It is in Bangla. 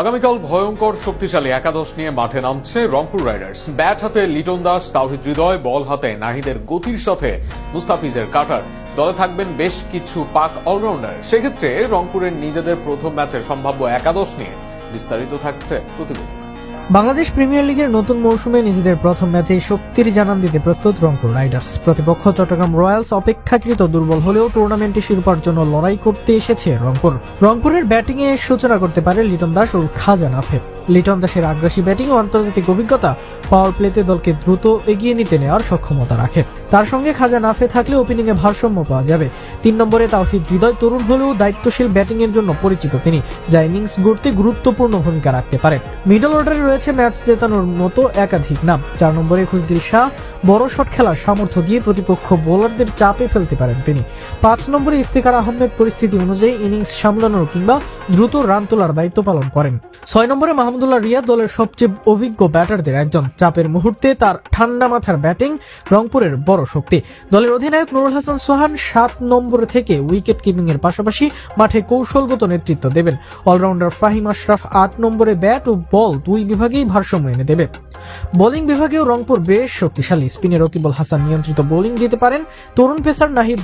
আগামীকাল ভয়ঙ্কর শক্তিশালী একাদশ নিয়ে মাঠে নামছে রংপুর রাইডার্স। ব্যাট হাতে লিটন দাস, তাওহিদ হৃদয়, বল হাতে নাহিদের গতির সাথে মুস্তাফিজের কাটার। দলে থাকবেন বেশ কিছু পাক অলরাউন্ডার। সেক্ষেত্রে রংপুরের নিজেদের প্রথম ম্যাচের সম্ভাব্য একাদশ নিয়ে বিস্তারিত থাকছে প্রতিবেদন। বাংলাদেশ প্রিমিয়ার লিগের নতুন মৌসুমে নিজেদের প্রথম ম্যাচেই শক্তির জানান দিতে প্রস্তুত রংপুর রাইডার্স। প্রতিপক্ষ চট্টগ্রাম রয়্যালস অপেক্ষাকৃত দুর্বল হলেও টুর্নামেন্টে শিরোপার জন্য লড়াই করতে এসেছে রংপুরের ব্যাটিংয়ে সূচনা করতে পারে লিটন দাস ও খাজা নাফে। লিটন দাসের আগ্রাসী ব্যাটিং ও আন্তর্জাতিক অভিজ্ঞতা পাওয়ার প্লেতে দলকে দ্রুত এগিয়ে নিতে নেওয়ার সক্ষমতা রাখে। তার সঙ্গে খাজা নাফে থাকলে ওপেনিংয়ে ভারসাম্য পাওয়া যাবে। 3 নম্বরে তাওহিদ হৃদয় তরুণ হলেও দায়িত্বশীল ব্যাটিং এর জন্য পরিচিত তিনি, যা ইনিংস গড়তে গুরুত্বপূর্ণ ভূমিকা রাখতে পারে। মিডল অর্ডারে রয়েছে ম্যাচ জেতানোর মতো একাধিক নাম। 4 নম্বরে খুশদিল শাহ বড় শট খেলার সামর্থ্য দিয়ে প্রতিপক্ষ বোলারদের চাপে ফেলতে পারেন তিনি। 5 নম্বরে ইফতেখার আহমেদ পরিস্থিতি অনুযায়ী ইনিংস সামলানোর কিংবা দ্রুত রান তোলার দায়িত্ব পালন করেন। 6 নম্বরে মাহমুদুল্লাহ রিয়াদ দলের সবচেয়ে অভিজ্ঞ ব্যাটারদের একজন। চাপের মুহূর্তে তার ঠান্ডা মাথার ব্যাটিং রংপুরের বড় শক্তি। দলের অধিনায়ক নুরুল হাসান সোহান 7 নম্বর থেকে উইকেট কিপিং এর পাশাপাশি মাঠে কৌশলগত নেতৃত্ব দেবেন। অলরাউন্ডার ফাহিম আশরাফ 8 নম্বরে ব্যাট ও বল দুই বিভাগেই ভারসাম্য এনে দেবে। বোলিং বিভাগেও রংপুর বেশ শক্তিশালী। স্পিনে রকিবুল হাসান নিয়ন্ত্রিত বোলিং দিতে পারেন। তরুণ পেসার নাহিদ